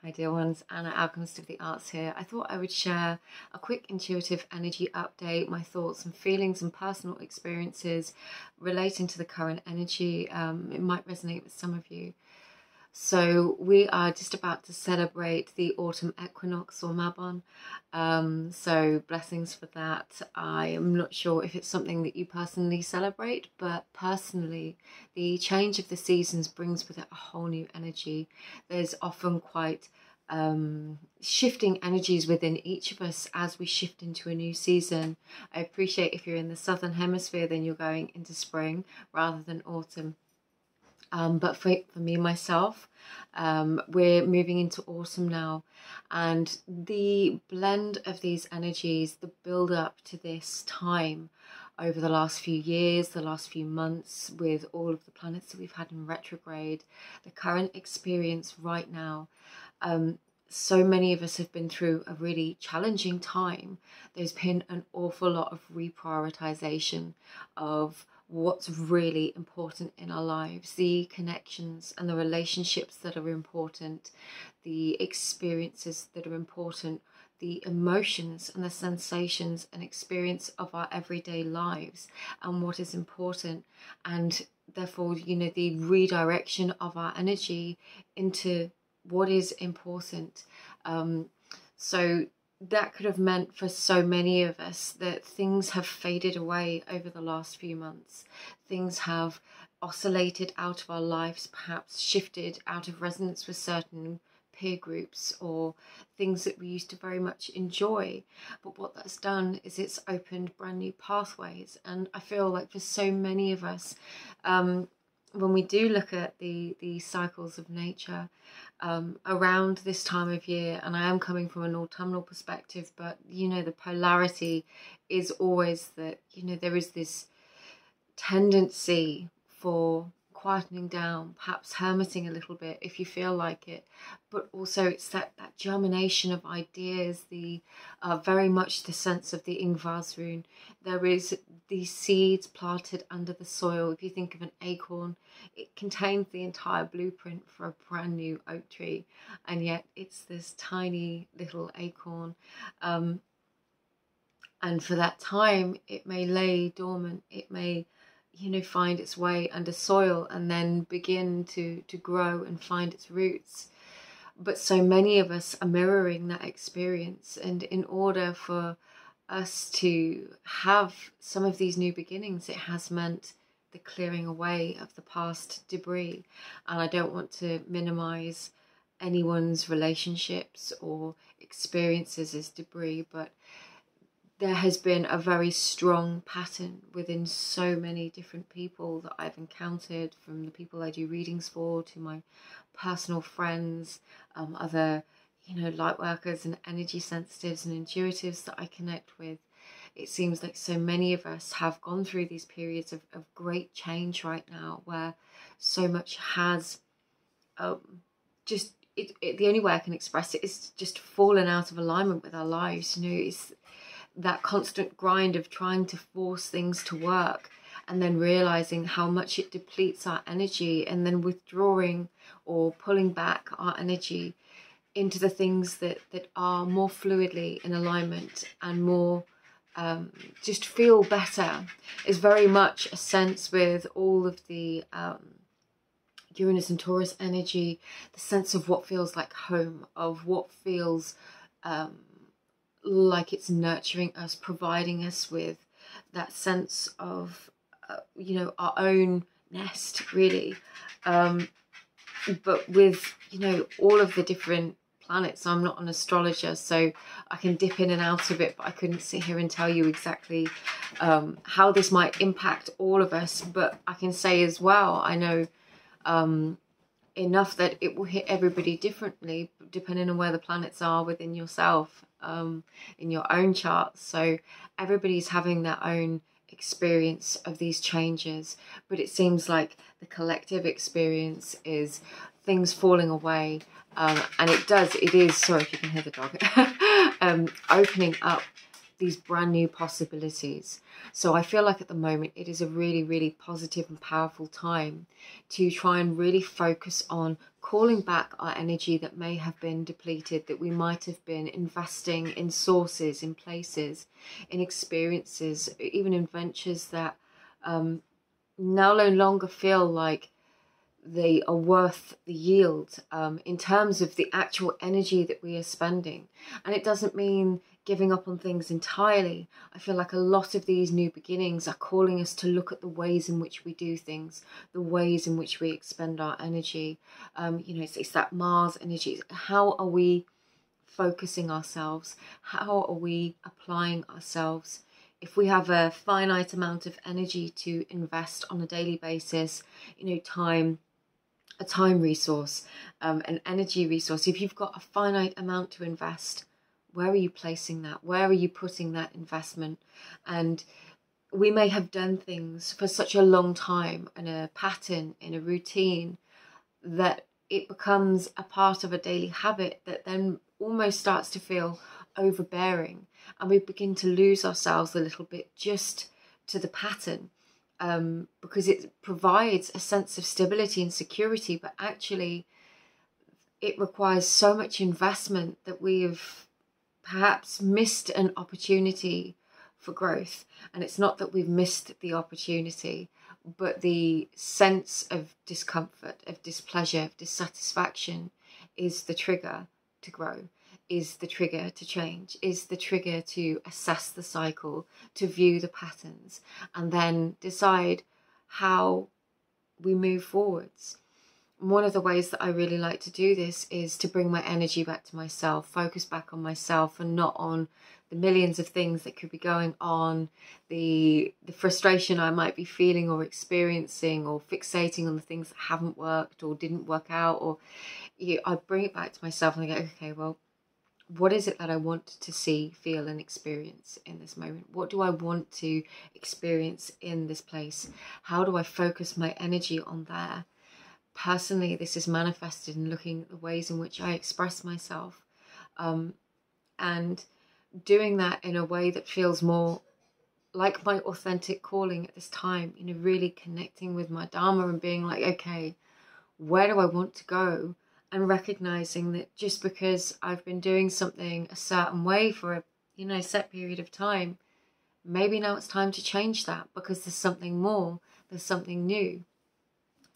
Hi dear ones, Anna, Alchemist of the Arts here. I thought I would share a quick intuitive energy update, my thoughts and feelings and personal experiences relating to the current energy. It might resonate with some of you. So we are just about to celebrate the autumn equinox, or Mabon. So blessings for that. I am not sure if it's something that you personally celebrate, but personally, the change of the seasons brings with it a whole new energy. There's often quite shifting energies within each of us as we shift into a new season. I appreciate if you're in the southern hemisphere, then you're going into spring rather than autumn. But for me, myself, we're moving into autumn now, and the blend of these energies, the build up to this time over the last few years, the last few months, with all of the planets that we've had in retrograde, the current experience right now. So many of us have been through a really challenging time. There's been an awful lot of reprioritization of what's really important in our lives, the connections and the relationships that are important, the experiences that are important, the emotions and the sensations and experience of our everyday lives and what is important, and therefore, you know, the redirection of our energy into what is important. So that could have meant for so many of us that things have faded away over the last few months. Things have oscillated out of our lives, perhaps shifted out of resonance with certain peer groups or things that we used to very much enjoy. But what that's done is it's opened brand new pathways. And I feel like for so many of us, when we do look at the cycles of nature around this time of year, and I am coming from an autumnal perspective, but you know, the polarity is always that, you know, there is this tendency for quietening down, perhaps hermiting a little bit if you feel like it, but also it's that germination of ideas, the very much the sense of the Ingvars rune. There is these seeds planted under the soil. If you think of an acorn, it contains the entire blueprint for a brand new oak tree, and yet it's this tiny little acorn. And for that time, it may lay dormant, it may, you know, find its way under soil and then begin to grow and find its roots. But so many of us are mirroring that experience, and in order for us to have some of these new beginnings, it has meant the clearing away of the past debris. And I don't want to minimize anyone's relationships or experiences as debris, but there has been a very strong pattern within so many different people that I've encountered, from the people I do readings for to my personal friends, other, you know, light workers and energy sensitives and intuitives that I connect with. It seems like so many of us have gone through these periods of great change right now, where so much has the only way I can express it is just fallen out of alignment with our lives. You know, it's that constant grind of trying to force things to work and then realizing how much it depletes our energy, and then withdrawing or pulling back our energy into the things that are more fluidly in alignment and more just feel better. Is very much a sense with all of the Uranus and Taurus energy, the sense of what feels like home, of what feels like it's nurturing us, providing us with that sense of, you know, our own nest, really. But with, you know, all of the different planets, I'm not an astrologer, so I can dip in and out of it, but I couldn't sit here and tell you exactly how this might impact all of us. But I can say as well, I know enough that it will hit everybody differently depending on where the planets are within yourself, in your own charts. So everybody's having their own experience of these changes, but it seems like the collective experience is things falling away, and it is, sorry if you can hear the dog, opening up these brand new possibilities. So I feel like at the moment it is a really, really positive and powerful time to try and really focus on calling back our energy that may have been depleted, that we might have been investing in sources, in places, in experiences, even in ventures that now no longer feel like they are worth the yield in terms of the actual energy that we are spending. And it doesn't mean giving up on things entirely. I feel like a lot of these new beginnings are calling us to look at the ways in which we do things, the ways in which we expend our energy. It's that Mars energy. How are we focusing ourselves? How are we applying ourselves? If we have a finite amount of energy to invest on a daily basis, time, a time resource, an energy resource, if you've got a finite amount to invest, where are you placing that? Where are you putting that investment? And we may have done things for such a long time in a pattern, in a routine, that it becomes a part of a daily habit that then almost starts to feel overbearing, and we begin to lose ourselves a little bit just to the pattern, because it provides a sense of stability and security, but actually it requires so much investment that we have perhaps missed an opportunity for growth. And it's not that we've missed the opportunity, but the sense of discomfort, of displeasure, of dissatisfaction is the trigger to grow, is the trigger to change, is the trigger to assess the cycle, to view the patterns, and then decide how we move forwards. And one of the ways that I really like to do this is to bring my energy back to myself, focus back on myself and not on the millions of things that could be going on, the frustration I might be feeling or experiencing, or fixating on the things that haven't worked or didn't work out. Or I bring it back to myself and I go, okay, well, what is it that I want to see, feel and experience in this moment? What do I want to experience in this place? How do I focus my energy on there? Personally, this is manifested in looking at the ways in which I express myself, and doing that in a way that feels more like my authentic calling at this time, really connecting with my Dharma and being like, okay, where do I want to go? And recognizing that just because I've been doing something a certain way for a set period of time, maybe now it's time to change that, because there's something more, there's something new.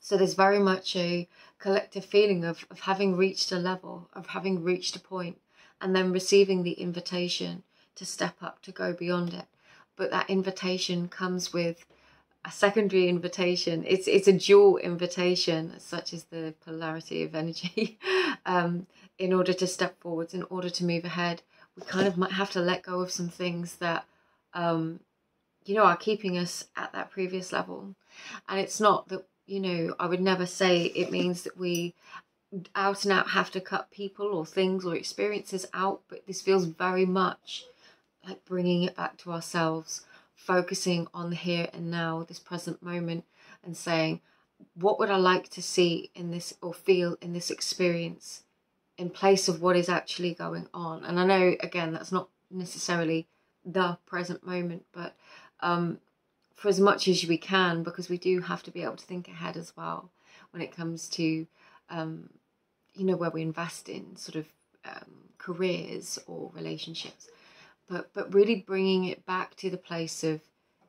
So there's very much a collective feeling of having reached a level, of having reached a point, and then receiving the invitation to step up, to go beyond it. But that invitation comes with a secondary invitation. It's a dual invitation, such as the polarity of energy. In order to step forwards, in order to move ahead, we kind of might have to let go of some things that are keeping us at that previous level. And it's not that, I would never say it means that we out and out have to cut people or things or experiences out, but this feels very much like bringing it back to ourselves, focusing on the here and now, this present moment, and saying, what would I like to see in this or feel in this experience in place of what is actually going on? And I know, again, that's not necessarily the present moment, but for as much as we can, because we do have to be able to think ahead as well when it comes to, where we invest in sort of careers or relationships. But really bringing it back to the place of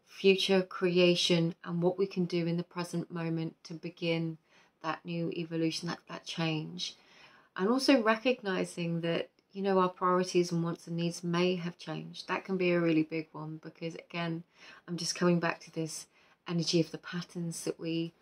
future creation and what we can do in the present moment to begin that new evolution, that change. And also recognizing that, our priorities and wants and needs may have changed. That can be a really big one, because again, I'm just coming back to this energy of the patterns that we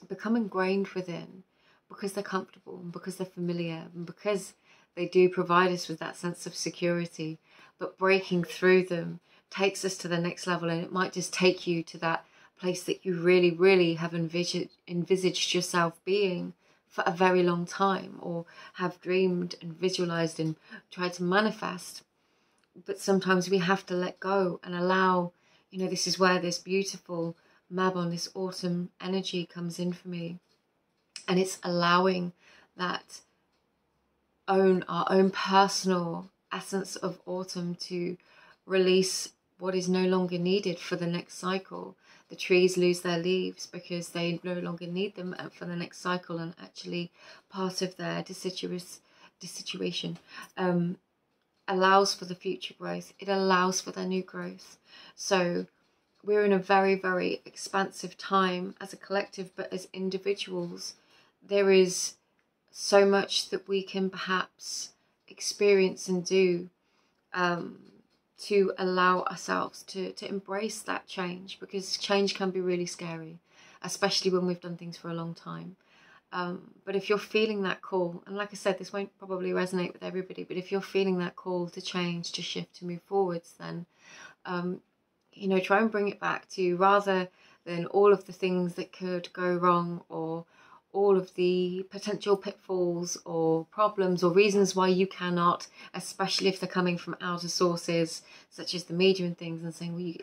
become ingrained within, because they're comfortable and because they're familiar and because they do provide us with that sense of security. But breaking through them takes us to the next level, and it might just take you to that place that you really, really have envisaged yourself being for a very long time, or have dreamed and visualized and tried to manifest. But sometimes we have to let go and allow, this is where this beautiful Mabon, this autumn energy comes in for me. And it's allowing that our own personal essence of autumn to release what is no longer needed for the next cycle. The trees lose their leaves because they no longer need them for the next cycle, and actually part of their deciduation allows for the future growth. It allows for their new growth. So we're in a very, very expansive time as a collective, but as individuals, there is so much that we can perhaps experience and do to allow ourselves to embrace that change, because change can be really scary, especially when we've done things for a long time. But if you're feeling that call, and like I said, this won't probably resonate with everybody, but if you're feeling that call to change, to shift, to move forwards, then you know, try and bring it back to, rather than all of the things that could go wrong, or all of the potential pitfalls or problems or reasons why you cannot, especially if they're coming from outer sources such as the media and things, and saying, well, you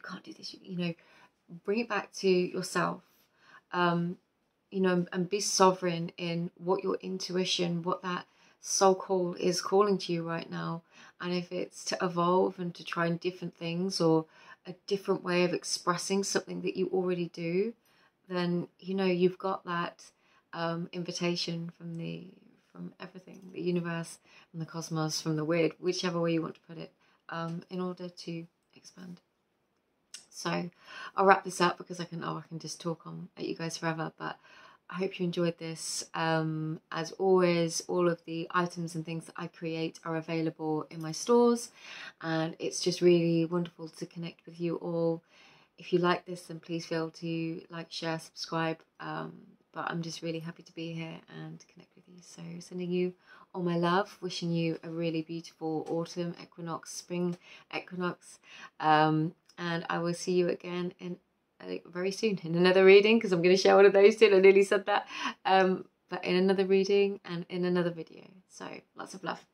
can't do this, you know, bring it back to yourself, you know, and be sovereign in what your intuition, what that soul call is calling to you right now. And if it's to evolve and to try different things, or a different way of expressing something that you already do, then, you know, you've got that invitation from everything, the universe, from the cosmos, from the weird, whichever way you want to put it, in order to expand. So I'll wrap this up, because I can just talk on at you guys forever, but I hope you enjoyed this. As always, all of the items and things that I create are available in my stores, and it's just really wonderful to connect with you all. If you like this, then please feel to like, share, subscribe. But I'm just really happy to be here and connect with you. So sending you all my love, wishing you a really beautiful autumn equinox, spring equinox. And I will see you again in very soon in another reading, because I'm going to share one of those too. I nearly said that. But in another reading and in another video. So lots of love.